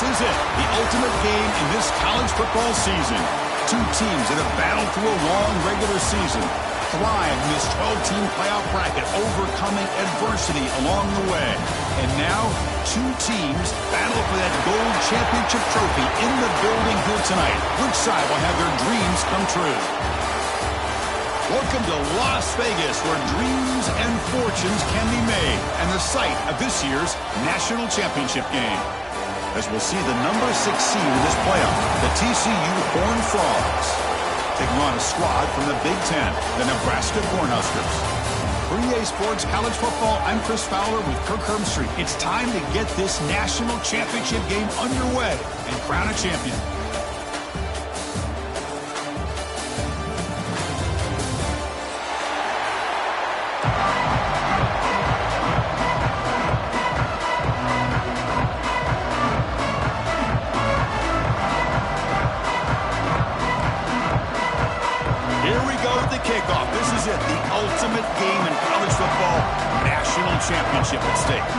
is it, the ultimate game in this college football season. Two teams that have battled through a long regular season, thrive in this 12-team playoff bracket, overcoming adversity along the way. And now, two teams battle for that gold championship trophy in the building here tonight. Which side will have their dreams come true? Welcome to Las Vegas, where dreams and fortunes can be made, and the site of this year's national championship game. As we'll see the number 6 seed in this playoff, the TCU Horned Frogs, taking on a squad from the Big Ten, the Nebraska Cornhuskers. For EA Sports College Football, I'm Chris Fowler with Kirk Herbstreit. It's time to get this national championship game underway and crown a champion. Kickoff. This is it, the ultimate game in college football, national championship at stake.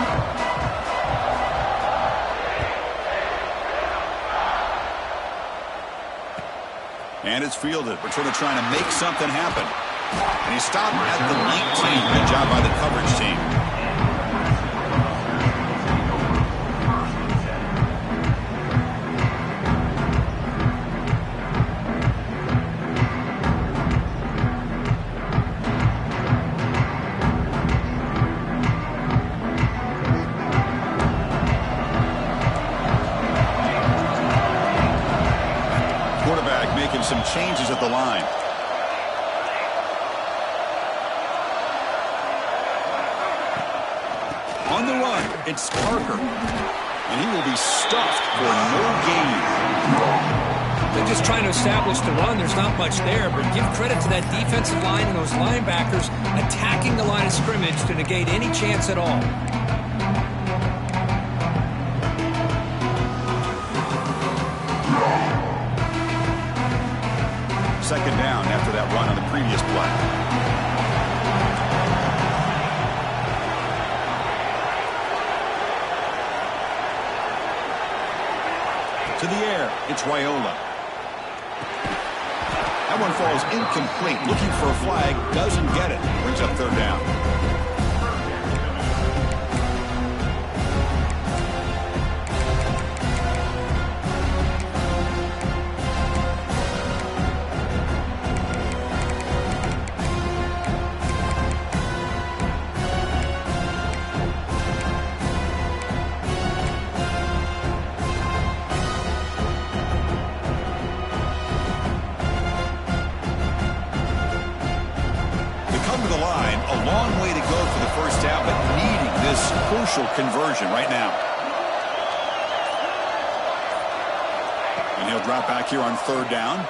And it's fielded. Returner trying to make something happen. And he stopped at the 19. Good job by the coverage team. Some changes at the line. On the run, it's Parker. And he will be stuffed for no gain. They're just trying to establish the run. There's not much there, but give credit to that defensive line and those linebackers attacking the line of scrimmage to negate any chance at all. Second down after that run on the previous play. To the air, it's Wyola. That one falls incomplete. Looking for a flag, doesn't get it. Brings up third down. Crucial conversion right now. And he'll drop back here on third down.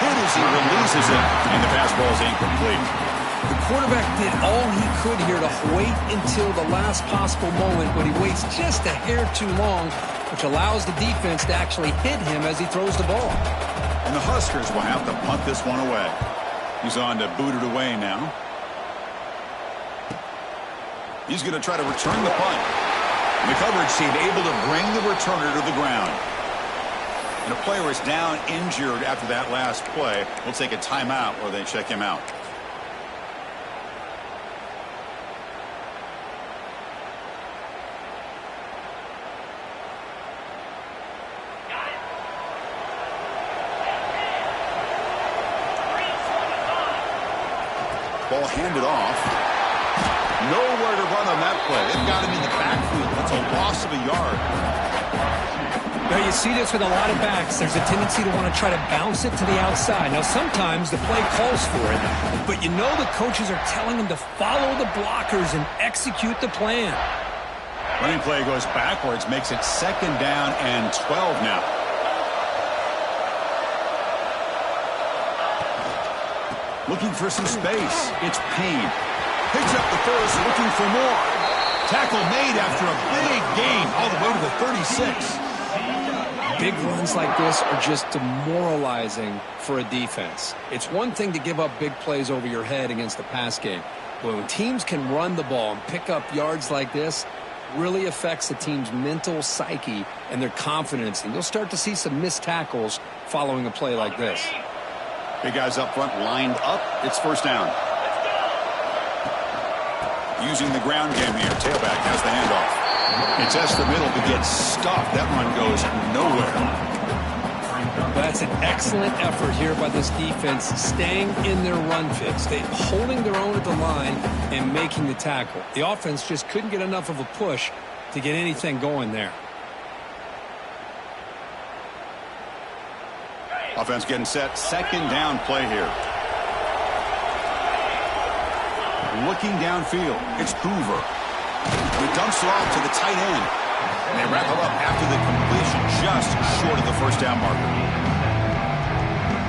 Hit as he releases it, and the pass ball is incomplete. The quarterback did all he could here to wait until the last possible moment, but he waits just a hair too long, which allows the defense to actually hit him as he throws the ball. And the Huskers will have to punt this one away. He's on to boot it away now. He's going to try to return the punt. And the coverage team able to bring the returner to the ground. And a player is down injured after that last play. We'll take a timeout or they check him out. Ball handed off. Nowhere to run on that play. They've got him in the backfield. That's a loss of a yard. Now you see this with a lot of backs. There's a tendency to want to try to bounce it to the outside. Now sometimes the play calls for it, but you know the coaches are telling them to follow the blockers and execute the plan. Running play goes backwards, makes it second down and 12 now. Looking for some space. It's Payne. Picks up the first, looking for more. Tackle made after a big gain all the way to the 36. Big runs like this are just demoralizing for a defense. It's one thing to give up big plays over your head against the pass game, but when teams can run the ball and pick up yards like this, really affects the team's mental psyche and their confidence, and you'll start to see some missed tackles following a play like this. Big guys up front lined up. It's first down. Using the ground game here. Tailback has the handoff. It tests the middle but gets stuffed. That run goes nowhere. That's an excellent effort here by this defense, staying in their run fits, holding their own at the line and making the tackle. The offense just couldn't get enough of a push to get anything going there. Offense getting set. Second down play here. Looking downfield. It's Hoover. He dumps it off to the tight end. And they wrap it up after the completion, just short of the first down marker.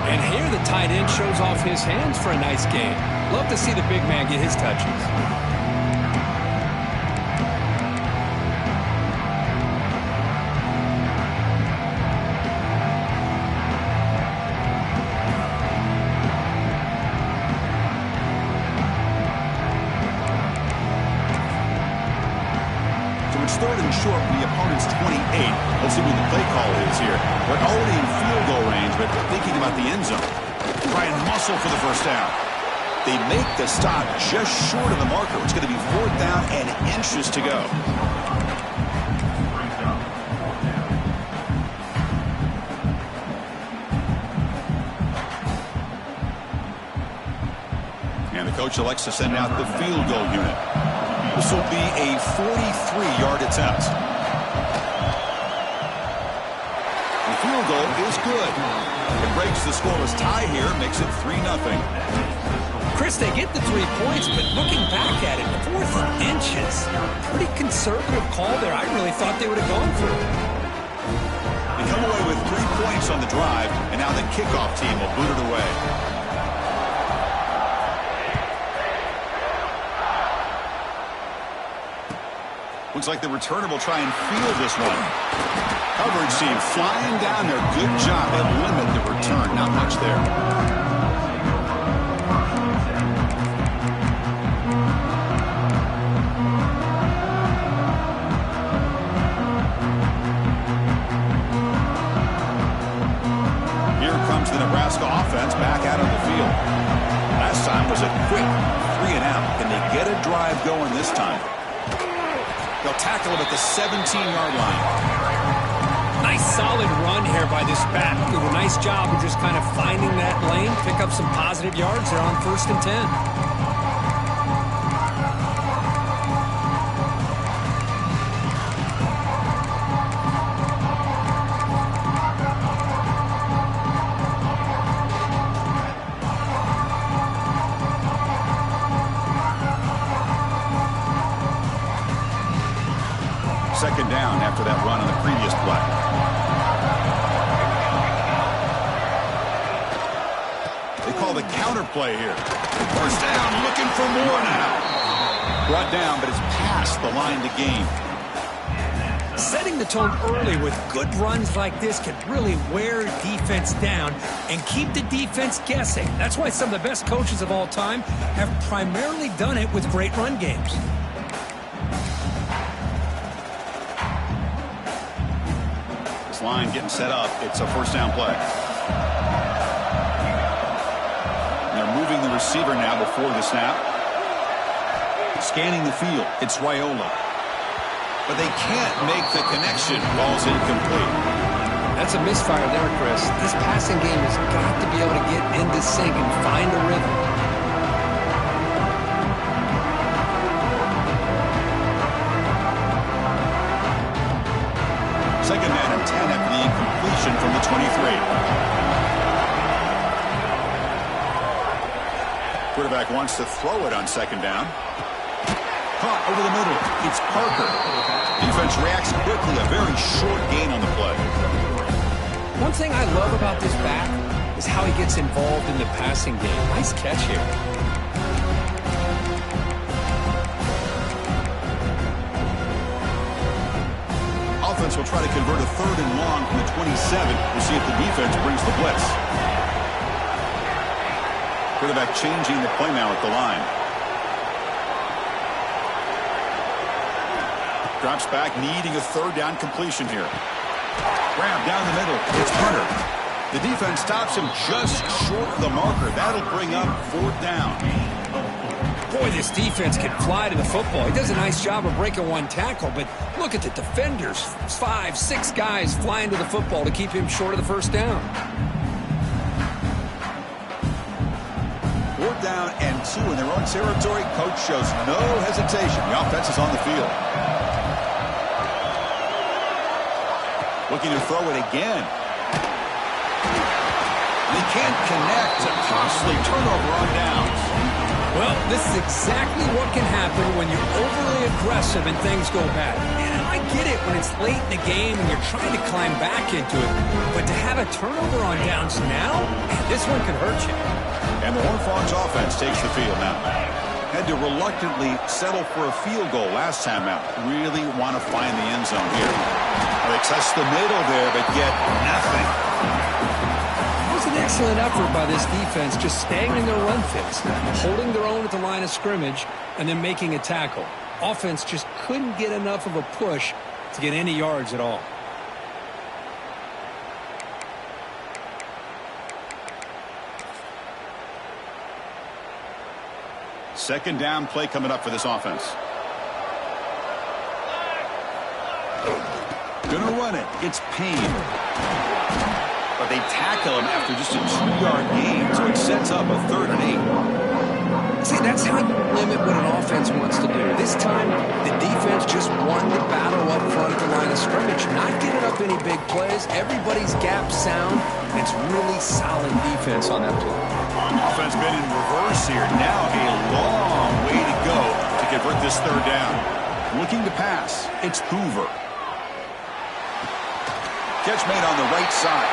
And here the tight end shows off his hands for a nice game. Love to see the big man get his touches. Third and short from the opponent's 28. Let's see what the play call is here. They're already in field goal range, but thinking about the end zone. Try and muscle for the first down. They make the stop just short of the marker. It's going to be fourth down and inches to go. And the coach elects to send out the field goal unit. This will be a 43-yard attempt. The field goal is good. It breaks the scoreless tie here, makes it 3-0. Chris, they get the 3 points, but looking back at it, fourth inches. Pretty conservative call there. I really thought they would have gone for it. They come away with 3 points on the drive, and now the kickoff team will boot it away. Looks like the returner will try and field this one. Coverage team flying down there. Good job. They'll limit the return. Not much there. Here comes the Nebraska offense back out on the field. Last time was a quick 3-and-out. Can they get a drive going this time? They'll tackle him at the 17-yard line. Nice solid run here by this back. Did a nice job of just kind of finding that lane, pick up some positive yards there on 1st and 10. Second down after that run on the previous play. They call the counter play here. First down, looking for more now. Brought down, but it's past the line to gain. Setting the tone early with good runs like this can really wear defense down and keep the defense guessing. That's why some of the best coaches of all time have primarily done it with great run games. Line getting set up. It's a first down play. They're moving the receiver now before the snap. Scanning the field. It's Raiola. But they can't make the connection. Ball's incomplete. That's a misfire there, Chris. This passing game has got to be able to get into sync and find a rhythm. Second man and 10 after the incompletion from the 23. Quarterback wants to throw it on second down. Caught over the middle. It's Parker. Defense reacts quickly. A very short gain on the play. One thing I love about this back is how he gets involved in the passing game. Nice catch here. Offense will try to convert a third and long from the 27. We'll see if the defense brings the blitz. Quarterback changing the play now at the line. Drops back, needing a third down completion here. Grab down the middle. It's Hunter. The defense stops him just short of the marker. That'll bring up fourth down. Boy, this defense can fly to the football. He does a nice job of breaking one tackle, but look at the defenders. 5, 6 guys flying to the football to keep him short of the first down. Fourth down and 2 in their own territory. Coach shows no hesitation. The offense is on the field. Looking to throw it again. They can't connect. A costly turnover on downs. Well, this is exactly what can happen when you're overly aggressive and things go bad. And I get it when it's late in the game and you're trying to climb back into it. But to have a turnover on downs now, this one could hurt you. And the Horned Frogs offense takes the field now. Had to reluctantly settle for a field goal last time out. Really want to find the end zone here. Well, they test the middle there, but get nothing. It was an excellent effort by this defense, just staying in their run fits, holding their own at the line of scrimmage, and then making a tackle. Offense just couldn't get enough of a push to get any yards at all. Second down play coming up for this offense. Gonna run it. It's Payne. But they tackle him after just a 2-yard gain, so it sets up a 3rd and 8. See, that's how you limit what an offense wants to do. This time, the defense just won the battle up front at the line of scrimmage. Not giving up any big plays. Everybody's gap sound. It's really solid defense on that play. Offense been in reverse here. Now a long way to go to convert this 3rd down. Looking to pass. It's Hoover. Catch made on the right side.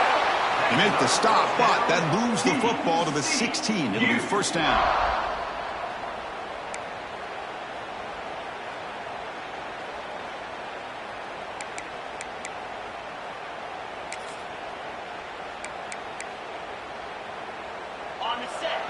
They make the stop, but that moves the football to the 16. It'll be first down. On the set.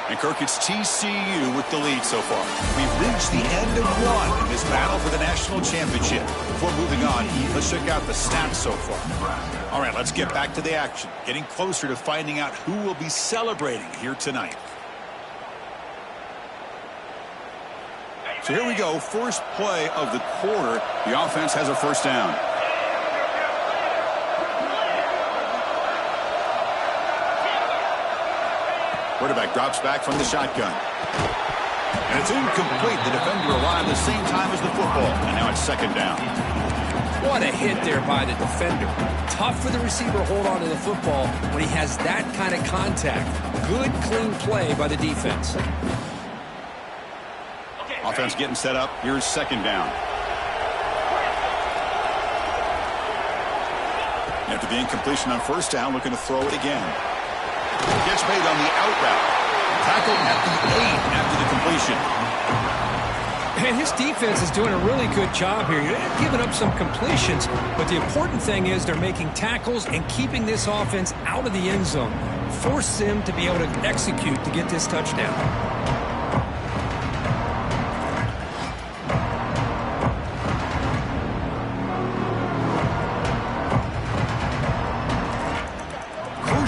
And Kirk, it's TCU with the lead so far. We've reached the end of one in this battle for the national championship. Before moving on, let's check out the stats so far. All right, let's get back to the action. Getting closer to finding out who will be celebrating here tonight. So here we go. First play of the quarter. The offense has a first down. Quarterback drops back from the shotgun. And it's incomplete. The defender arrived the same time as the football. And now it's second down. What a hit there by the defender. Tough for the receiver to hold on to the football when he has that kind of contact. Good, clean play by the defense. Offense getting set up. Here's second down. After the incompletion on first down, looking to throw it again. Gets made on the out route. Tackled at the 8 after the completion. And his defense is doing a really good job here. They're giving up some completions, but the important thing is they're making tackles and keeping this offense out of the end zone. Force them to be able to execute to get this touchdown.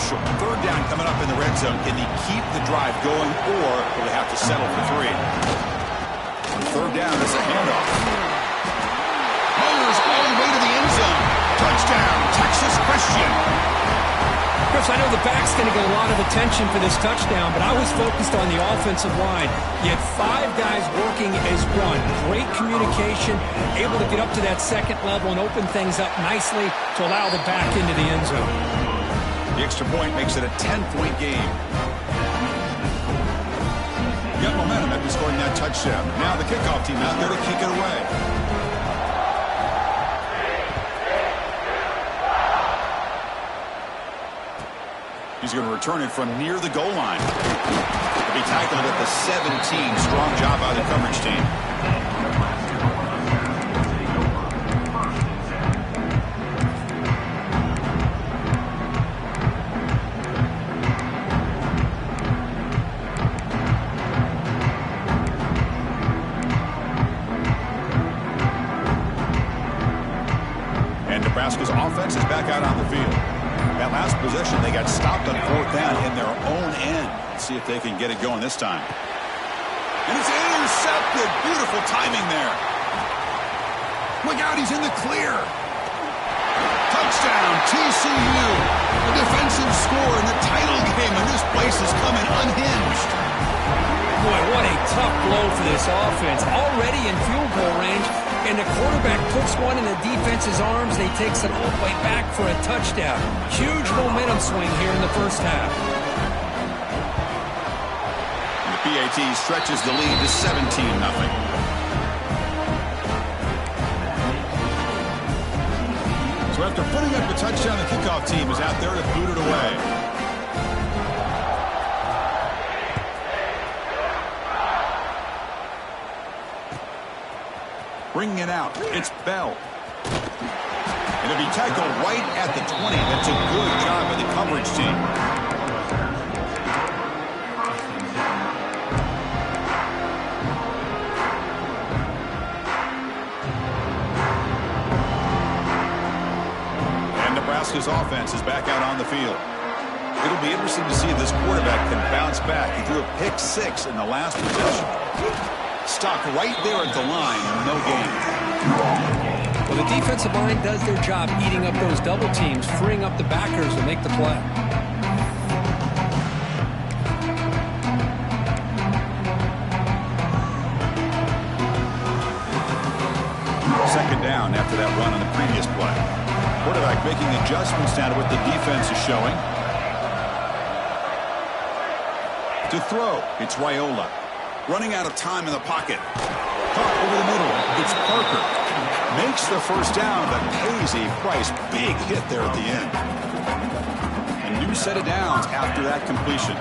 Third down coming up in the red zone. Can he keep the drive going, or will they have to settle for 3? On third down, it's a handoff. Motors all the way to the end zone. Touchdown, Texas Christian. Chris, I know the back's going to get a lot of attention for this touchdown, but I was focused on the offensive line. You had 5 guys working as one. Great communication, able to get up to that second level and open things up nicely to allow the back into the end zone. The extra point makes it a 10-point game. Got momentum after scoring that touchdown. Now the kickoff team out there to kick it away. He's going to return it from near the goal line. He'll be tackled at the 17. Strong job by the coverage team. is back out on the field. That last possession, they got stopped on 4th down in their own end. Let's see if they can get it going this time. And it's intercepted. Beautiful timing there. Look out, he's in the clear. Touchdown, TCU. A defensive score in the title game, and this place is coming unhinged. Boy, what a tough blow for this offense. Already in field goal range, and the quarterback puts one in the defense's arms. They takes it all the way back for a touchdown. Huge momentum swing here in the first half. And the PAT stretches the lead to 17-0. So after putting up a touchdown, the kickoff team is out there to boot it away. Bringing it out, it's Bell. And it'll be tackled right at the 20. That's a good job by the coverage team. Nebraska's offense is back out on the field. It'll be interesting to see if this quarterback can bounce back. He threw a pick 6 in the last possession. Stopped right there at the line, no gain. Well, the defensive line does their job eating up those double teams, freeing up the backers to make the play. Second down after that run on the previous play. Quarterback making adjustments down to what the defense is showing. To throw, it's Raiola. Running out of time in the pocket. Caught over the middle. It's Parker. Makes the first down, but pays a price. Big hit there at the end. A new set of downs after that completion.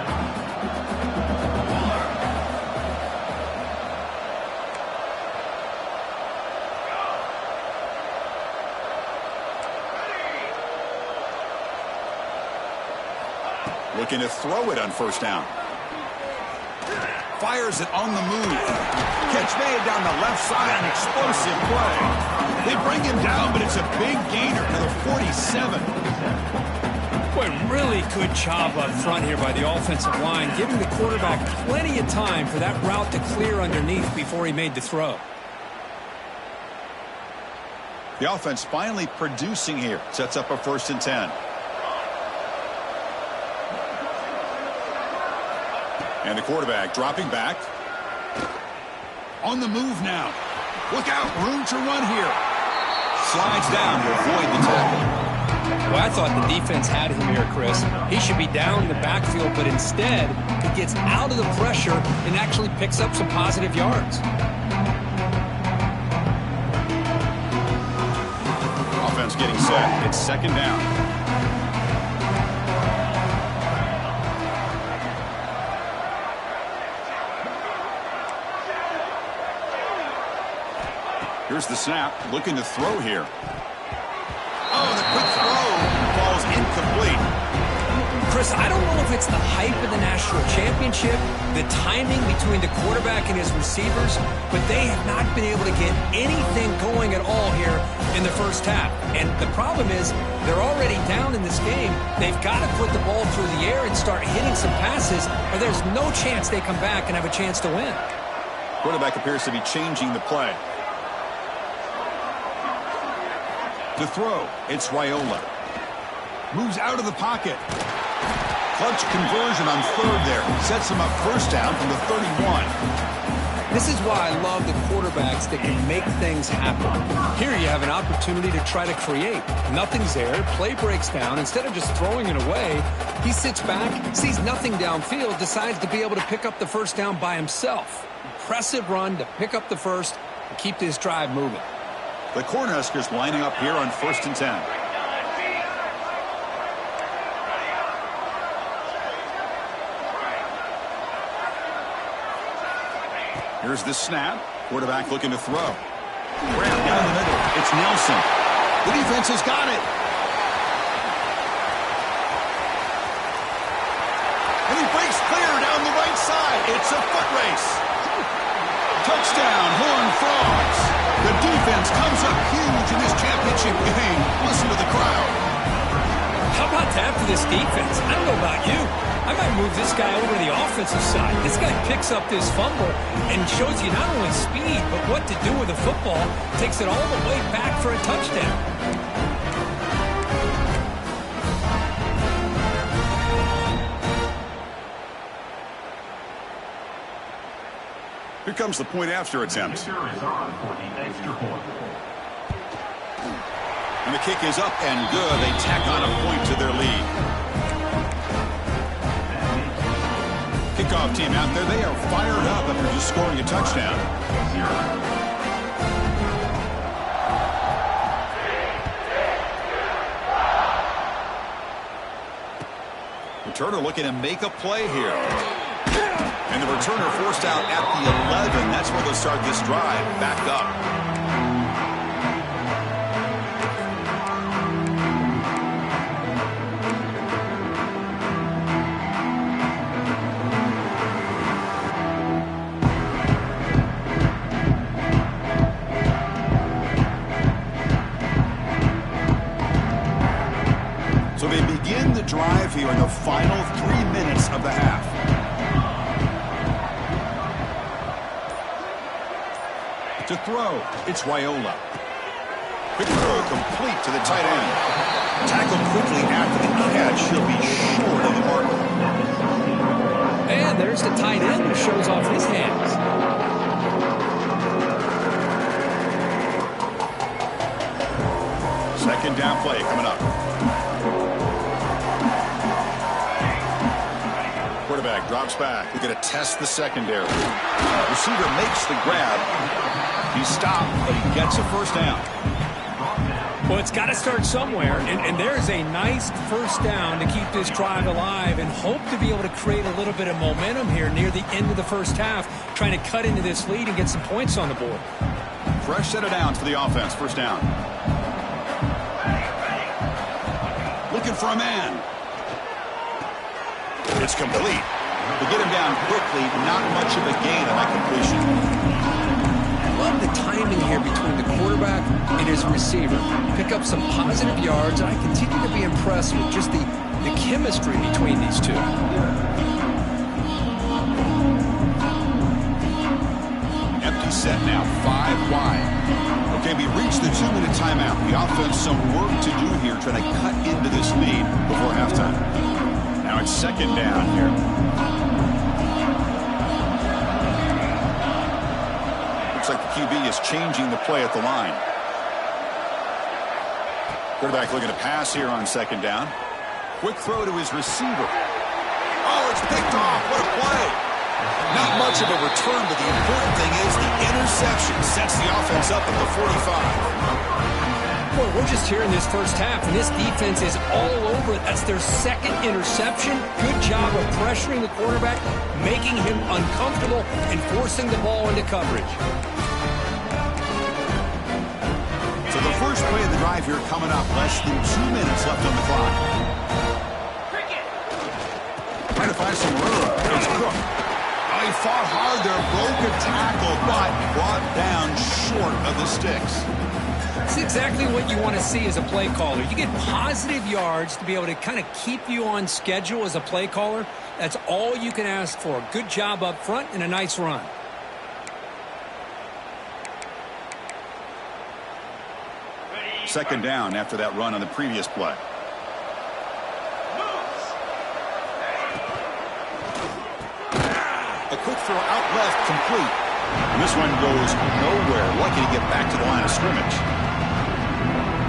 Looking to throw it on first down. Fires it on the move. Catch made down the left side. An explosive play. They bring him down, but it's a big gainer to the 47. Boy, really good job up front here by the offensive line, giving the quarterback plenty of time for that route to clear underneath before he made the throw. The offense finally producing here. Sets up a 1st and 10. And the quarterback dropping back. On the move now. Look out, room to run here. Slides down to avoid the tackle. Well, I thought the defense had him here, Chris. He should be down in the backfield, but instead, he gets out of the pressure and actually picks up some positive yards. Offense getting set. It's second down. Here's the snap, looking to throw here. Oh, the quick throw falls incomplete. Chris, I don't know if it's the hype of the national championship, the timing between the quarterback and his receivers, but they have not been able to get anything going at all here in the first half. And the problem is they're already down in this game. They've got to put the ball through the air and start hitting some passes, or there's no chance they come back and have a chance to win. Quarterback appears to be changing the play. To throw, it's Raiola. Moves out of the pocket. Clutch conversion on 3rd there. Sets him up first down from the 31. This is why I love the quarterbacks that can make things happen. Here you have an opportunity to try to create. Nothing's there. Play breaks down. Instead of just throwing it away, he sits back, sees nothing downfield, decides to be able to pick up the first down by himself. Impressive run to pick up the first and keep this drive moving. The Cornhuskers lining up here on 1st and 10. Here's the snap. Quarterback looking to throw. Grab down the middle. It's Nelson. The defense has got it. And he breaks clear down the right side. It's a foot race. Touchdown, Horned Frogs. The defense comes up huge in this championship game. Listen to the crowd. tap for this defense. I don't know about you. I might move this guy over to the offensive side. This guy picks up this fumble and shows you not only speed, but what to do with the football. Takes it all the way back for a touchdown. Here comes the point after attempt. And the kick is up and good. They tack on a point to their lead. Kickoff team out there. They are fired up after just scoring a touchdown. Returner looking to make a play here. And the returner forced out at the 11. That's where they'll start this drive. Back up. So they begin the drive here in the final 3 minutes of the half. To throw, it's Wyola. Quick throw complete to the tight end. Tackled quickly after the catch. He'll be short of the marker. And there's the tight end who shows off his hands. Second down play coming up. Quarterback drops back. We're going to test the secondary. Receiver makes the grab. He stopped, but he gets a first down. Well, it's got to start somewhere, and there's a nice first down to keep this drive alive and hope to be able to create a little bit of momentum here near the end of the first half, trying to cut into this lead and get some points on the board. Fresh set of downs for the offense. First down. Looking for a man. It's complete. To get him down quickly, not much of a gain on that completion. I love the timing here between the quarterback and his receiver. Pick up some positive yards, and I continue to be impressed with just the chemistry between these two. Empty set now, 5 wide. Okay, we reached the 2-minute timeout. The offense some work to do here, trying to cut into this lead before halftime. Now it's second down here. Looks like the QB is changing the play at the line. Quarterback looking to pass here on second down. Quick throw to his receiver. Oh, it's picked off. What a play. Not much of a return, but the important thing is the interception sets the offense up at the 45. Boy, we're just here in this first half, and this defense is all over it. That's their second interception. Good job of pressuring the quarterback, making him uncomfortable, and forcing the ball into coverage. So the first play of the drive here coming up. Less than 2 minutes left on the clock. Trying to find some room. It's Cook. He fought hard there, broke a tackle, but brought down short of the sticks. It's exactly what you want to see as a play caller. You get positive yards to be able to kind of keep you on schedule as a play caller. That's all you can ask for. Good job up front and a nice run. Second down after that run on the previous play. A quick throw out left, complete. And this one goes nowhere. Lucky to get back to the line of scrimmage.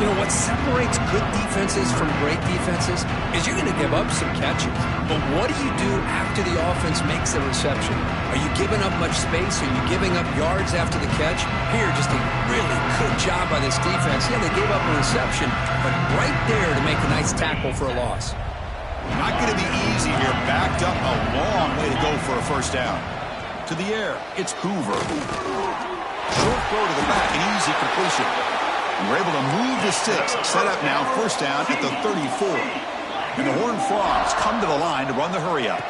You know, what separates good defenses from great defenses is you're going to give up some catches. But what do you do after the offense makes the reception? Are you giving up much space? Are you giving up yards after the catch? Here, just a really good job by this defense. Yeah, they gave up a reception, but right there to make a nice tackle for a loss. Not going to be easy here. Backed up a long way to go for a first down. To the air, it's Hoover. Short throw to the back, an easy completion. And we're able to move the sticks. Set up now, first down at the 34. And the Horned Frogs come to the line to run the hurry up.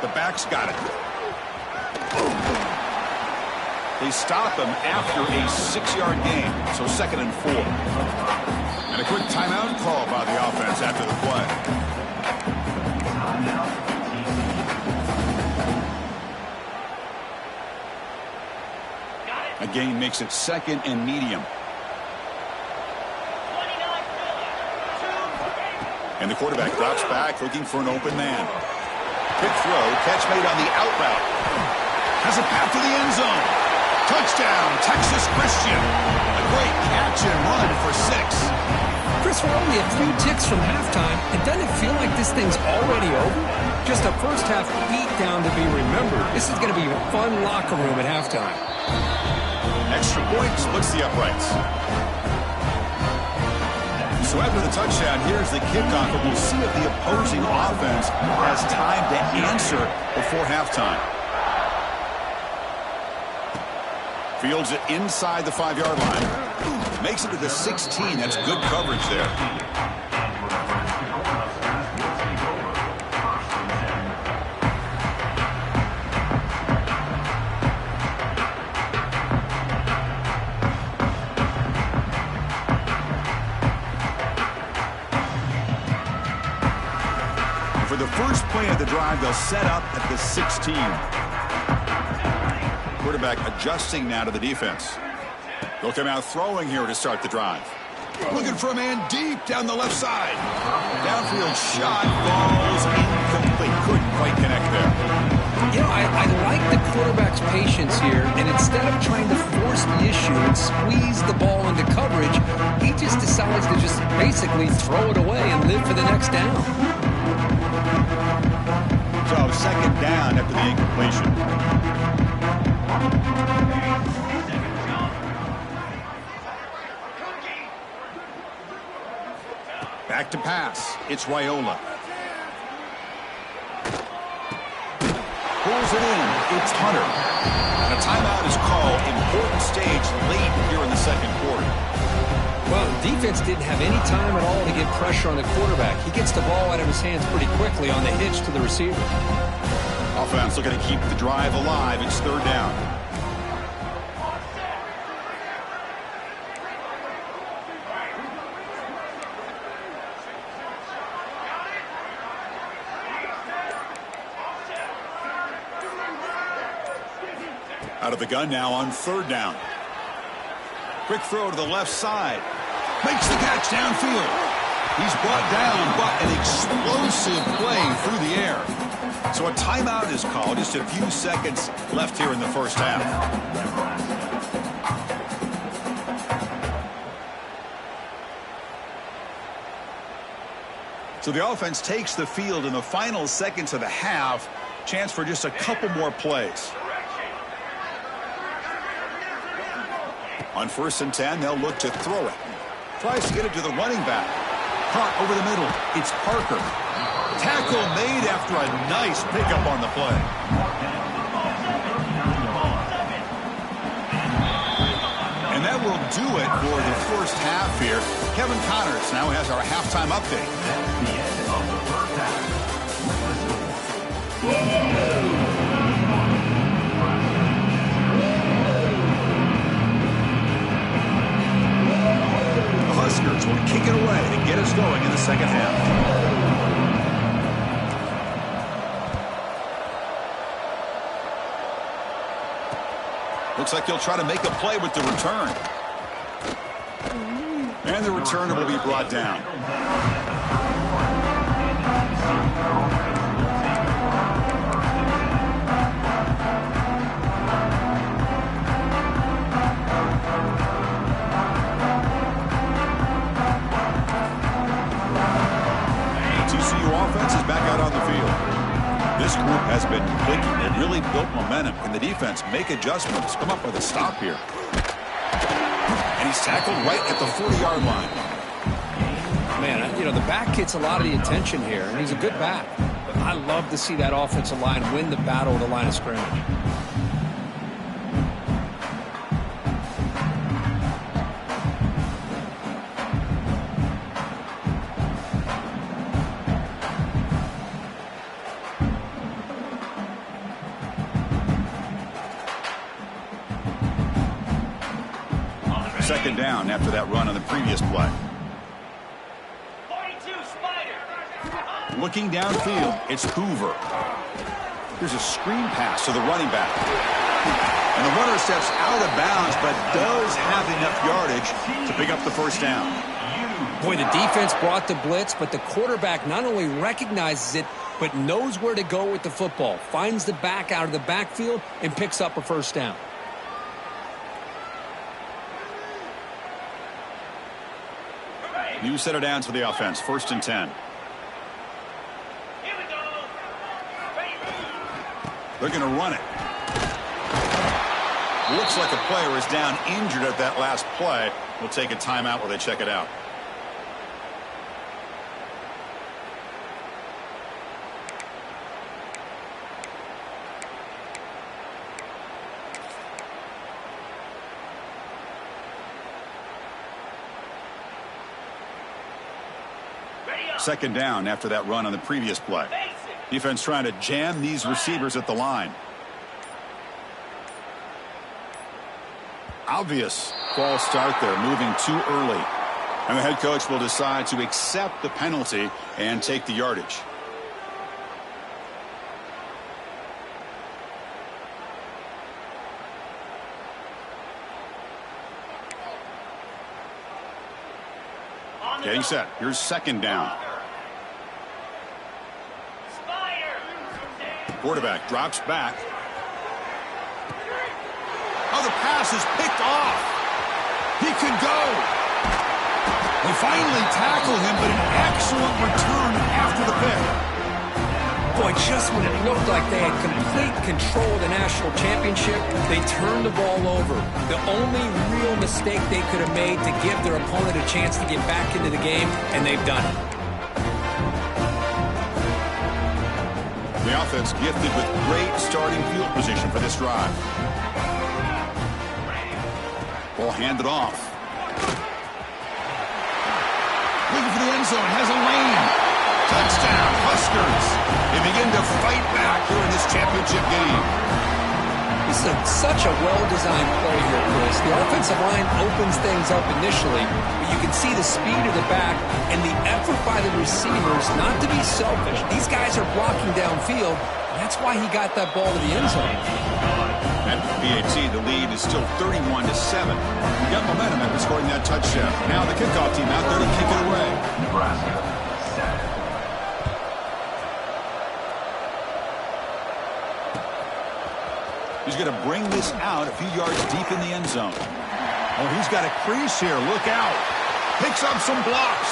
The backs got it. They stop him after a 6-yard gain. So 2nd and 4. And a quick timeout call by the offense after the play. A gain makes it 2nd and medium. And the quarterback drops back looking for an open man. Quick throw, catch made on the out route. Has a path to the end zone. Touchdown, Texas Christian. A great catch and run for 6. Chris, we're only a few ticks from halftime, and doesn't it feel like this thing's already over? Just a first-half beatdown to be remembered. This is going to be a fun locker room at halftime. Extra point splits the uprights. So after the touchdown, here's the kickoff, and we'll see if the opposing offense has time to answer before halftime. Fields it inside the 5-yard line. Makes it to the 16. That's good coverage there. For the first play of the drive, they'll set up at the 16. Quarterback adjusting now to the defense. They'll come out throwing here to start the drive. Looking for a man deep down the left side. Downfield shot, falls incomplete. Couldn't quite connect there. You know, I like the quarterback's patience here, and instead of trying to force the issue and squeeze the ball into coverage, he just decides to just basically throw it away and live for the next down. So 2nd down after the incompletion. Back to pass. It's Raiola. Pulls it in. It's Hunter. And a timeout is called. Important stage late here in the 2nd quarter. Well, defense didn't have any time at all to get pressure on the quarterback. He gets the ball out of his hands pretty quickly on the hitch to the receiver. Offense looking to keep the drive alive. It's 3rd down. Out of the gun now on 3rd down. Quick throw to the left side. Makes the catch downfield. He's brought down, but an explosive play through the air. So a timeout is called. Just a few seconds left here in the first half. So the offense takes the field in the final seconds of the half. Chance for just a couple more plays. On 1st and 10, they'll look to throw it. Tries to get it to the running back. Caught over the middle. It's Parker. Tackle made after a nice pickup on the play. And that will do it for the first half here. Kevin Connors now has our halftime update. The end of the first half. Huskers will kick it away to get us going in the 2nd half. Looks like he'll try to make a play with the return. And the returner will be brought down. Offense is back out on the field. This group has been clicking. They've really built momentum. Can the defense make adjustments? Come up with a stop here. And he's tackled right at the 40-yard line. Man, you know, the back gets a lot of the attention here, and he's a good back. But I love to see that offensive line win the battle at the line of scrimmage. Second down after that run on the previous play. 42 spike. Looking downfield, it's Hoover. Here's a screen pass to the running back. And the runner steps out of bounds, but does have enough yardage to pick up the first down. Boy, the defense brought the blitz, but the quarterback not only recognizes it, but knows where to go with the football. Finds the back out of the backfield and picks up a first down. New set of downs for the offense. 1st and 10. They're going to run it. Looks like a player is down injured at that last play. We'll take a timeout while they check it out. Second down after that run on the previous play. Defense trying to jam these receivers at the line. Obvious false start there, moving too early. And the head coach will decide to accept the penalty and take the yardage. Getting set. Here's second down. Quarterback drops back. Oh, the pass is picked off. He could go. They finally tackle him, but an excellent return after the pick. Boy, just when it looked like they had complete control of the national championship, they turned the ball over. The only real mistake they could have made to give their opponent a chance to get back into the game, and they've done it. The offense gifted with great starting field position for this drive. Ball handed off. Looking for the end zone, has a lane. Touchdown, Huskers. They begin to fight back here in this championship game. This is such a well-designed play here, Chris. The offensive line opens things up initially, but you can see the speed of the back and the effort by the receivers not to be selfish. These guys are blocking downfield, and that's why he got that ball to the end zone. At BAT, the lead is still 31-7. We got momentum after scoring that touchdown. Now the kickoff team out there to kick it away. Nebraska. He's going to bring this out a few yards deep in the end zone. Oh, he's got a crease here. Look out. Picks up some blocks.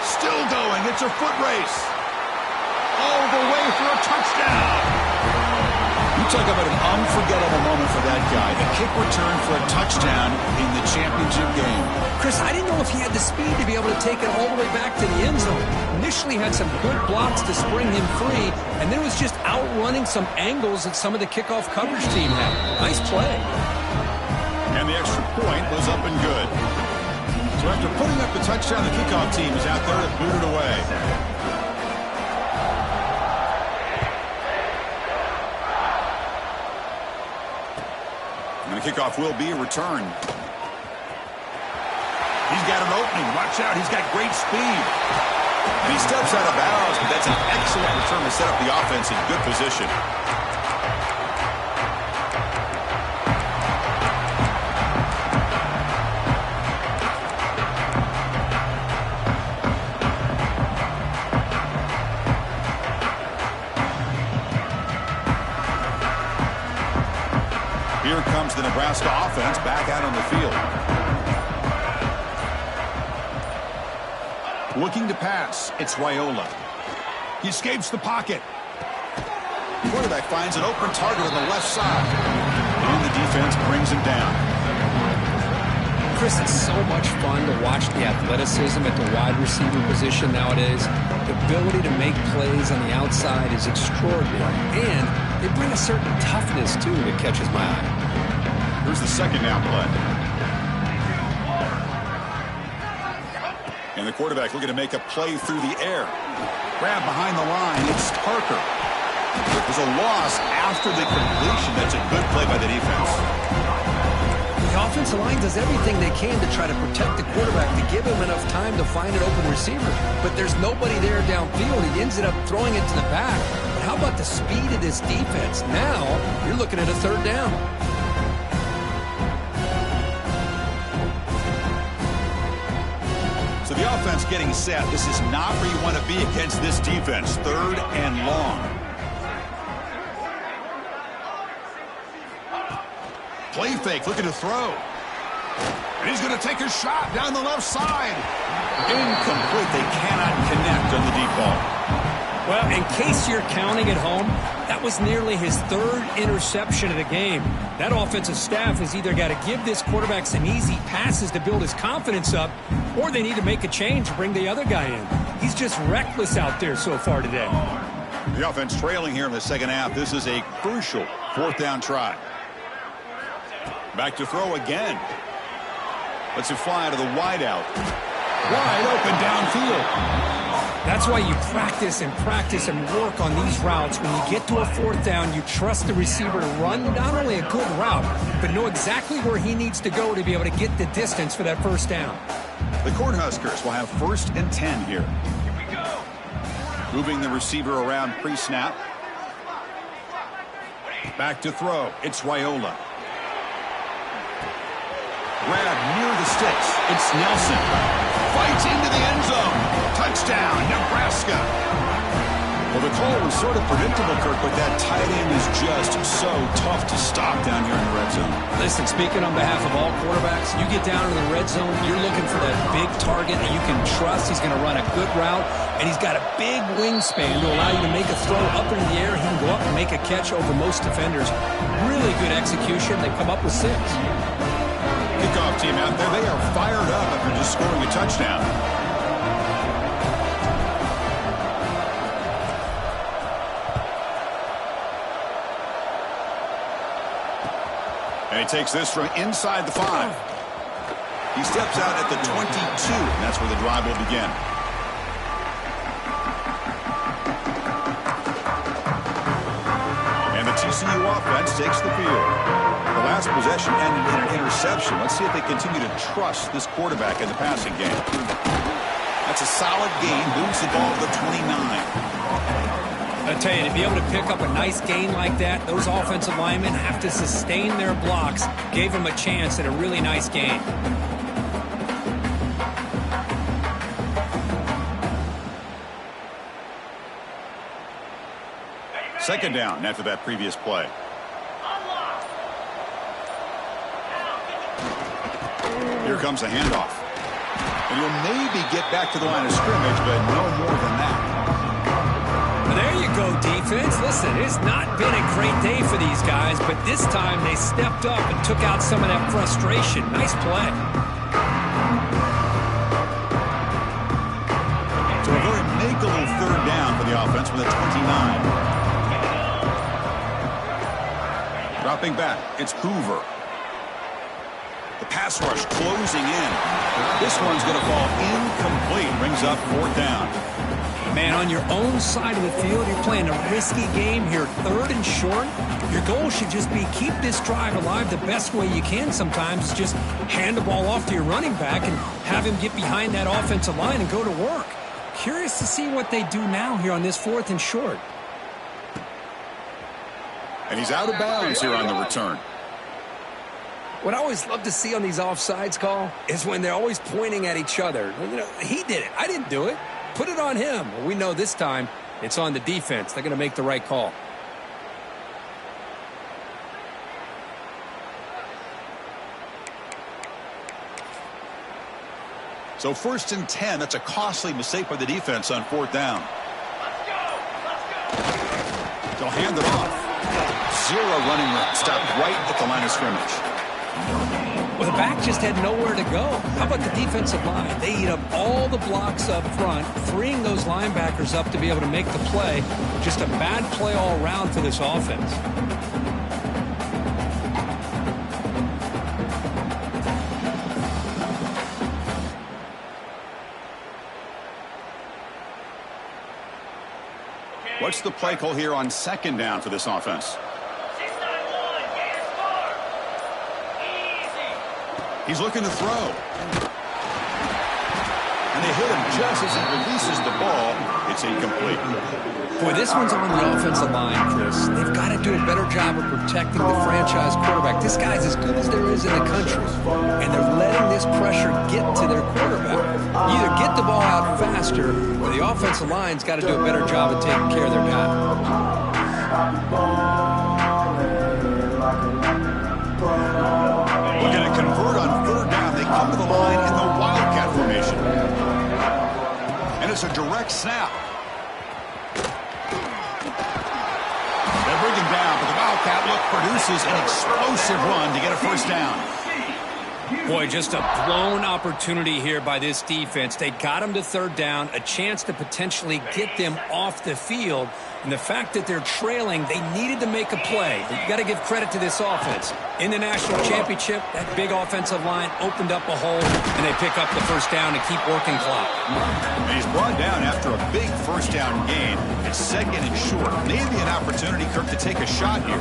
Still going. It's a foot race. All the way for a touchdown. You talk about an unforgettable moment for that guy. A kick return for a touchdown in the championship game. Chris, I didn't know if he had the speed to be able to take it all the way back to the end zone. Initially had some good blocks to spring him free, and then was just outrunning some angles that some of the kickoff coverage team had. Nice play. And the extra point was up and good. So after putting up the touchdown, the kickoff team is out there to boot it away. And the kickoff will be returned. He's got an opening. Watch out. He's got great speed. And he steps out of bounds, but that's an excellent return to set up the offense in good position. Here comes the Nebraska offense back out on the field. Looking to pass. It's Raiola. He escapes the pocket. The quarterback finds an open target on the left side. And the defense brings him down. Chris, it's so much fun to watch the athleticism at the wide receiver position nowadays. The ability to make plays on the outside is extraordinary. And they bring a certain toughness, too, that catches my eye. Here's the second down play. And the quarterback looking to make a play through the air. Grab behind the line. It's Parker. There's a loss after the completion. That's a good play by the defense. The offensive line does everything they can to try to protect the quarterback to give him enough time to find an open receiver. But there's nobody there downfield. He ends up throwing it to the back. But how about the speed of this defense? Now you're looking at a third down. So the offense getting set. This is not where you want to be against this defense. Third and long. Play fake, looking to throw. And he's going to take a shot down the left side. Incomplete. They cannot connect on the deep ball. Well, in case you're counting at home, that was nearly his third interception of the game. That offensive staff has either got to give this quarterback some easy passes to build his confidence up, or they need to make a change and bring the other guy in. He's just reckless out there so far today. The offense trailing here in the second half. This is a crucial fourth down try. Back to throw again. Lets it fly to the wideout. Wide open downfield. That's why you practice and work on these routes. When you get to a fourth down, you trust the receiver to run not only a good route, but know exactly where he needs to go to be able to get the distance for that first down. The Cornhuskers will have 1st and 10 here. Here we go. Moving the receiver around pre-snap. Back to throw. It's Raiola. Grab near the sticks. It's Nelson. Fights into the end zone. Touchdown, Nebraska. Well, the call was sort of predictable, Kirk, but that tight end is just so tough to stop down here in the red zone. Listen, speaking on behalf of all quarterbacks, you get down to the red zone, you're looking for that big target that you can trust. He's going to run a good route, and he's got a big wingspan to allow you to make a throw up in the air. He can go up and make a catch over most defenders. Really good execution. They come up with 6. Kickoff team out there, they are fired up after just scoring a touchdown. And he takes this from inside the 5. He steps out at the 22, and that's where the drive will begin. And the TCU offense takes the field. The last possession ended in an interception. Let's see if they continue to trust this quarterback in the passing game. That's a solid gain. Moves the ball to the 29. I tell you, to be able to pick up a nice gain like that, those offensive linemen have to sustain their blocks. Gave them a chance at a really nice gain. Second down after that previous play. Here comes a handoff. And you'll maybe get back to the line of scrimmage, but no more than that. There you go, defense. Listen, it's not been a great day for these guys, but this time they stepped up and took out some of that frustration. Nice play. So a very makeable third down for the offense with a 29. Dropping back, it's Hoover. The pass rush closing in. This one's going to fall incomplete. Brings up 4th down. Man, on your own side of the field, you're playing a risky game here. 3rd and short. Your goal should just be keep this drive alive the best way you can sometimes. Is just hand the ball off to your running back and have him get behind that offensive line and go to work. Curious to see what they do now here on this 4th and short. And he's out of bounds here on the return. What I always love to see on these offsides call is when they're always pointing at each other. You know, he did it. I didn't do it. Put it on him. Well, we know this time it's on the defense. They're going to make the right call. So 1st and 10. That's a costly mistake by the defense on 4th down. They'll hand it off. 0 running room. Stopped right at the line of scrimmage. Well, the back just had nowhere to go. How about the defensive line? They eat up all the blocks up front, freeing those linebackers up to be able to make the play. Just a bad play all around for this offense. What's the play call here on 2nd down for this offense? He's looking to throw. And they hit him just as he releases the ball. It's incomplete. Boy, this one's on the offensive line, Chris. They've got to do a better job of protecting the franchise quarterback. This guy's as good as there is in the country, and they're letting this pressure get to their quarterback. Either get the ball out faster, or the offensive line's got to do a better job of taking care of their guy. Looking to convert on third down. They come to the line in the Wildcat formation. And it's a direct snap. They bring him down, but the Wildcat look produces an explosive run to get a first down. Boy, just a blown opportunity here by this defense. They got him to third down, a chance to potentially get them off the field. And the fact that they're trailing, they needed to make a play. But you got to give credit to this offense. In the national championship, that big offensive line opened up a hole, and they pick up the first down to keep working clock. And he's brought down after a big first down gain. It's second and short. Maybe an opportunity, Kirk, to take a shot here.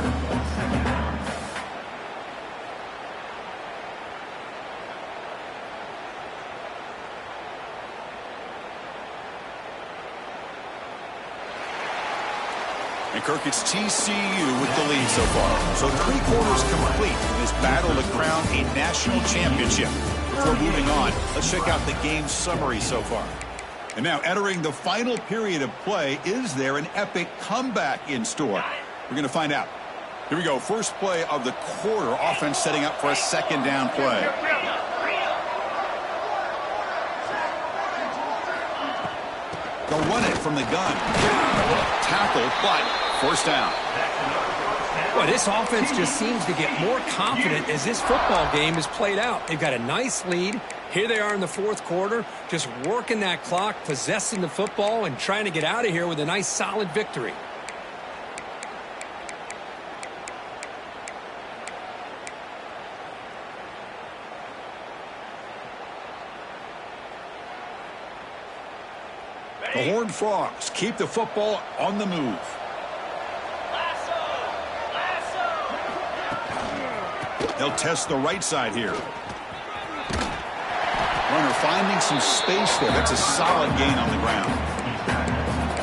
And Kirk, it's TCU with the lead so far. So 3 quarters complete in this battle to crown a national championship. Before moving on, let's check out the game summary so far. And now entering the final period of play, is there an epic comeback in store? We're going to find out. Here we go. First play of the quarter. Offense setting up for a second down play. They'll run it from the gun. Tackle, but first down. Boy, this offense just seems to get more confident as this football game is played out. They've got a nice lead. Here they are in the fourth quarter, just working that clock, possessing the football, and trying to get out of here with a nice, solid victory. The Horned Frogs keep the football on the move. They'll test the right side here. Runner finding some space there. That's a solid gain on the ground.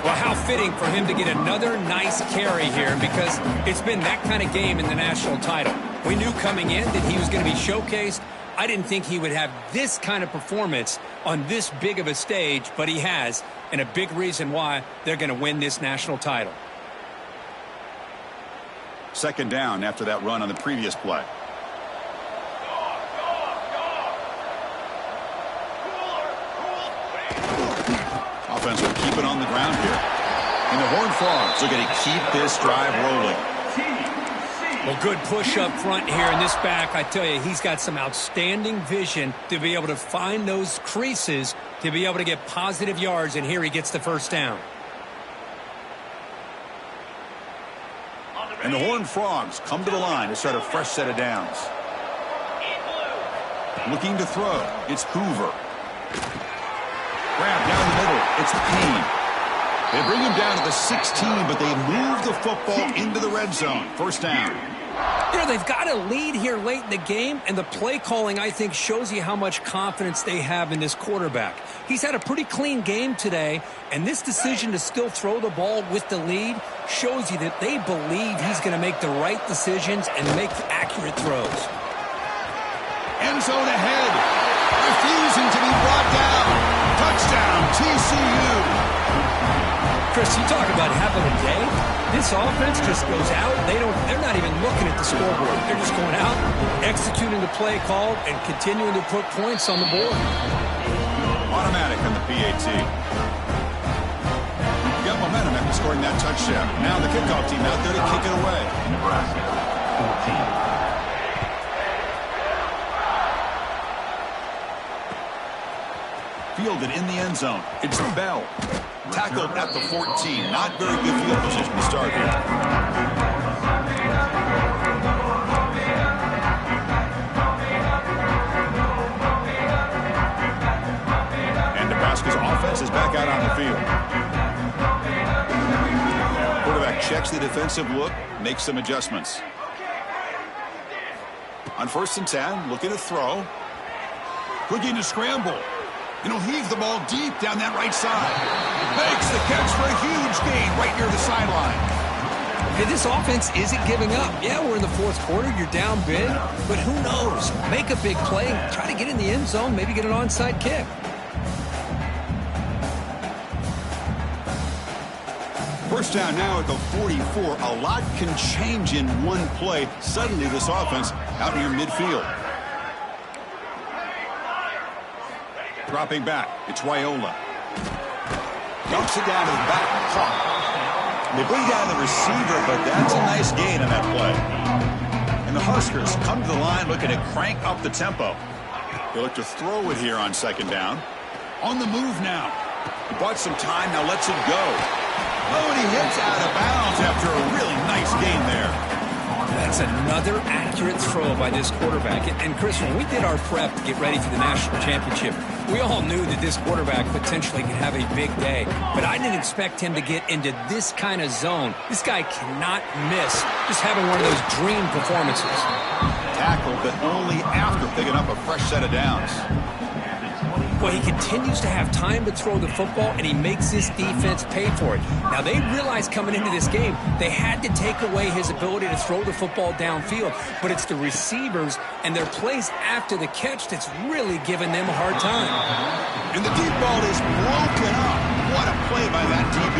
Well, how fitting for him to get another nice carry here, because it's been that kind of game in the national title. We knew coming in that he was going to be showcased. I didn't think he would have this kind of performance on this big of a stage, but he has, and a big reason why they're going to win this national title. Second down after that run on the previous play. Offense will keep it on the ground here. And the Horned Frogs are going to keep this drive rolling. Well, good push up front here in this back. I tell you, he's got some outstanding vision to be able to find those creases to be able to get positive yards, and here he gets the first down. And the Horned Frogs come to the line to start a fresh set of downs. Looking to throw. It's Hoover. Grab down the middle. It's Payne. They bring him down to the 16, but they move the football into the red zone. First down. You know, they've got a lead here late in the game, and the play calling, I think, shows you how much confidence they have in this quarterback. He's had a pretty clean game today, and this decision to still throw the ball with the lead shows you that they believe he's going to make the right decisions and make accurate throws. End zone ahead. Refusing to be brought down. Touchdown, TCU. Chris, you talk about having a day. This offense just goes out. They're not even looking at the scoreboard. They're just going out, executing the play call, and continuing to put points on the board. Automatic on the PAT. You got momentum after scoring that touchdown. Now the kickoff team out there to kick it away. Nebraska 14. Fielded in the end zone. It's Bell. Tackled at the 14. Not very good field position to start here. And Nebraska's offense is back out on the field. Quarterback checks the defensive look, makes some adjustments. On 1st and 10, looking to throw. Looking to scramble. And he'll heave the ball deep down that right side. Makes the catch for a huge gain right near the sideline. Hey, this offense isn't giving up. Yeah, we're in the fourth quarter. You're down big. But who knows? Make a big play. Try to get in the end zone. Maybe get an onside kick. First down now at the 44. A lot can change in one play. Suddenly this offense out near midfield. Dropping back. It's Raiola. Dumps it down to the back. Caught. They bring down the receiver, but that's a nice gain on that play. And the Huskers come to the line looking to crank up the tempo. They look to throw it here on second down. On the move now. He bought some time, now lets it go. Oh, and he hits out of bounds after a really nice gain there. That's another accurate throw by this quarterback. And Chris, when we did our prep to get ready for the national championship, we all knew that this quarterback potentially could have a big day. But I didn't expect him to get into this kind of zone. This guy cannot miss just having one of those dream performances. Tackled, but only after picking up a fresh set of downs. Well, he continues to have time to throw the football, and he makes this defense pay for it. Now, they realized coming into this game, they had to take away his ability to throw the football downfield, but it's the receivers and their plays after the catch that's really giving them a hard time. And the deep ball is broken up. What a play by that DB.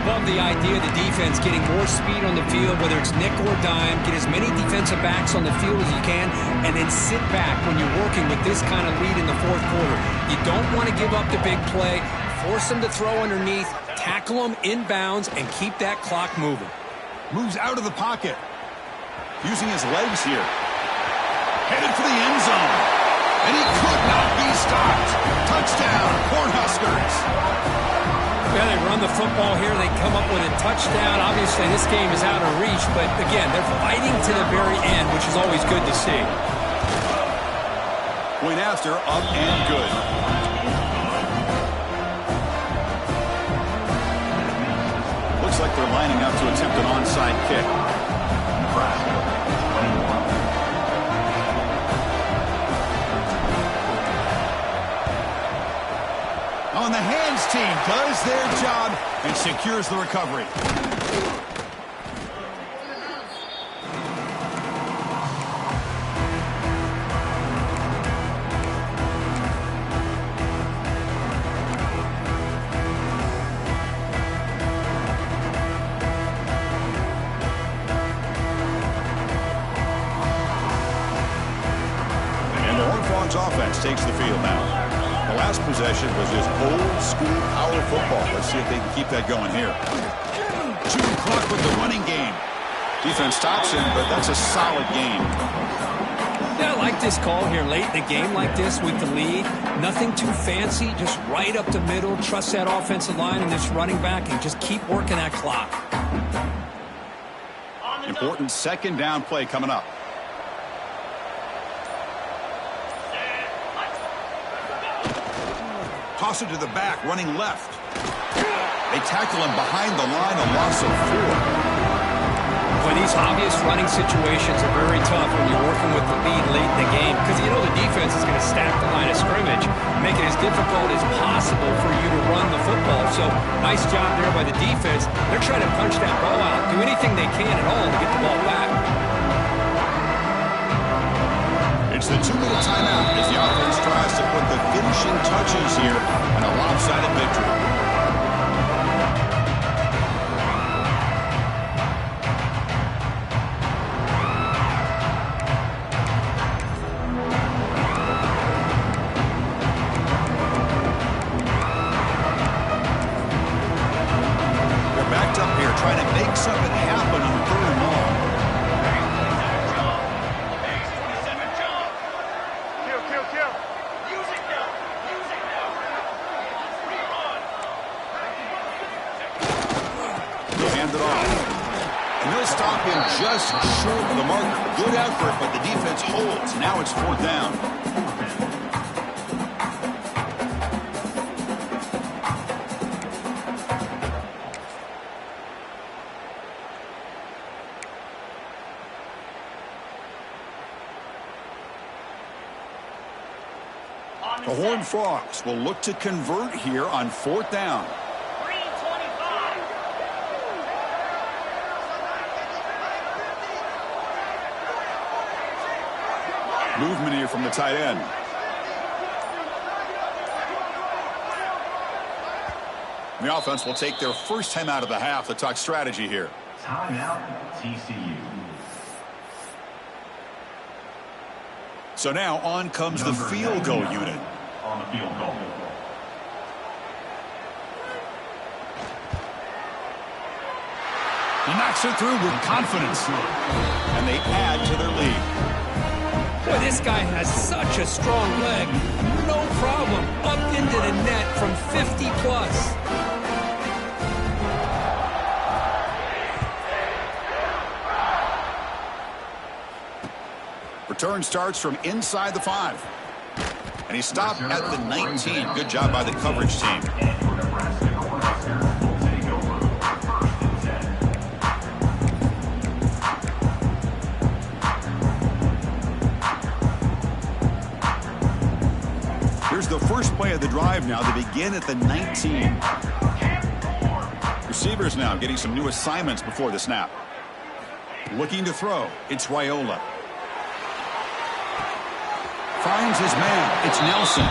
Love the idea of the defense getting more speed on the field, whether it's nickel or dime, get as many defensive backs on the field as you can, and then sit back when you're working with this kind of lead in the fourth quarter. You don't want to give up the big play, force them to throw underneath, tackle them inbounds, and keep that clock moving. Moves out of the pocket. Using his legs here. Headed for the end zone. And he could not be stopped. Touchdown, Cornhuskers. Yeah, they run the football here. They come up with a touchdown. Obviously, this game is out of reach, but again, they're fighting to the very end, which is always good to see. Point after, up and good. Looks like they're lining up to attempt an onside kick. On the hands team does their job and secures the recovery. And the Horned Frogs offense takes the field now. The last possession was just old-school power football. Let's see if they can keep that going here. Shooting clock with the running game. Defense stops him, but that's a solid game. Yeah, I like this call here late in the game like this with the lead. Nothing too fancy, just right up the middle. Trust that offensive line and this running back and just keep working that clock. Important second down play coming up. Toss it to the back, running left. They tackle him behind the line, a loss of 4. Well, these obvious running situations are very tough when you're working with the lead late in the game because you know the defense is going to stack the line of scrimmage, make it as difficult as possible for you to run the football. So, nice job there by the defense. They're trying to punch that ball out, do anything they can at all to get the ball back. It's the 2-minute timeout as the offense tries to put the finishing touches here on a lopsided victory. They're backed up here trying to make something happen on 3rd and long. Stop him just short of the mark. Good effort, but the defense holds. Now it's 4th down. The Horned Frogs will look to convert here on 4th down. 325. Movement here from the tight end. The offense will take their first time out of the half to talk strategy here. Timeout, TCU. So now on comes the field goal unit. On the field goal. He knocks it through with confidence. And they add to their lead. Boy, this guy has such a strong leg. No problem. Up into the net from 50 plus. Return starts from inside the 5. And he stopped at the 19. Good job by the coverage team. Here's the first play of the drive now. They begin at the 19. Receivers now getting some new assignments before the snap. Looking to throw. It's Raiola. Finds his man. It's Nelson.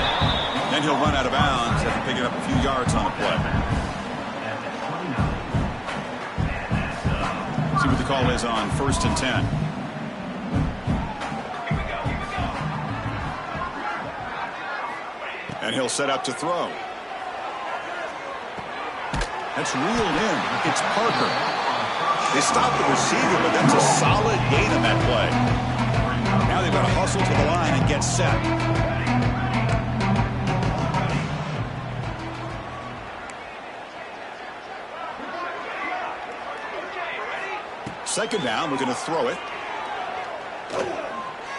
Then he'll run out of bounds after picking up a few yards on the play. See what the call is on 1st and 10. And he'll set up to throw. That's reeled in. It's Parker. They stopped the receiver, but that's a solid gain on that play. Now they've got to hustle to the line and get set. Second down, we're going to throw it.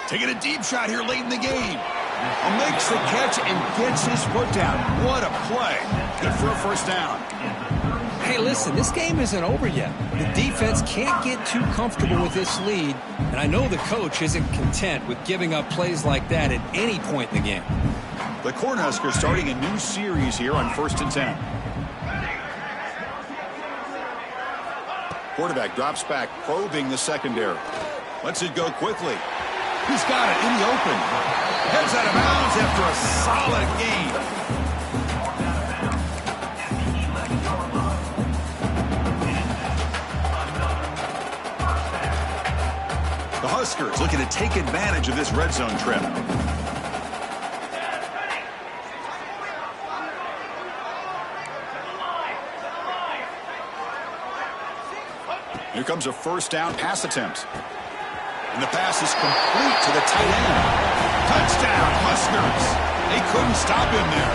Taking a deep shot here late in the game. Makes the catch and gets his foot down. What a play. Good for a first down. Hey, listen, this game isn't over yet. The defense can't get too comfortable with this lead, and I know the coach isn't content with giving up plays like that at any point in the game. The Cornhuskers starting a new series here on 1st and 10. Quarterback drops back, probing the secondary. Lets it go quickly. He's got it in the open. Heads out of bounds after a solid gain. The Huskers looking to take advantage of this red zone trip. Here comes a first down pass attempt. And the pass is complete to the tight end. Touchdown, Huskers. They couldn't stop him there.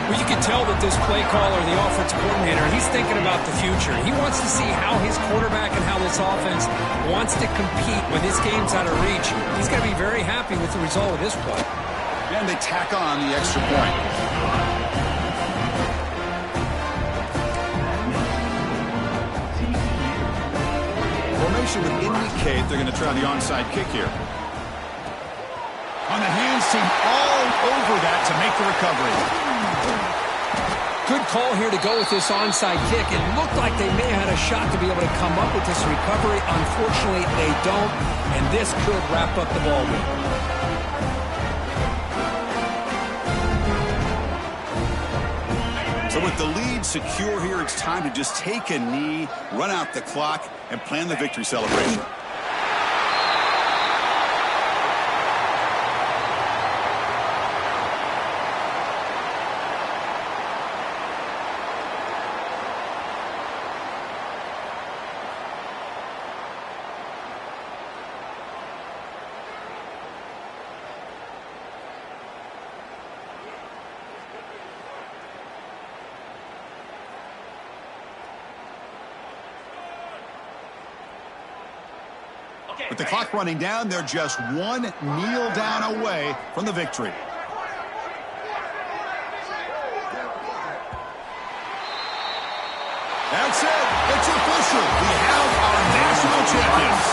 Well, you can tell that this play caller, the offensive coordinator, he's thinking about the future. He wants to see how his quarterback and how this offense wants to compete when this game's out of reach. He's going to be very happy with the result of this play. And they tack on the extra point. Formation would indicate they're going to try the onside kick here. On the hands team all over that to make the recovery. Good call here to go with this onside kick. It looked like they may have had a shot to be able to come up with this recovery. Unfortunately, they don't, and this could wrap up the ball game. So with the lead secure here, it's time to just take a knee, run out the clock, and plan the victory celebration. With the clock running down, they're just one kneel down away from the victory. That's it. It's official. We have our national champions.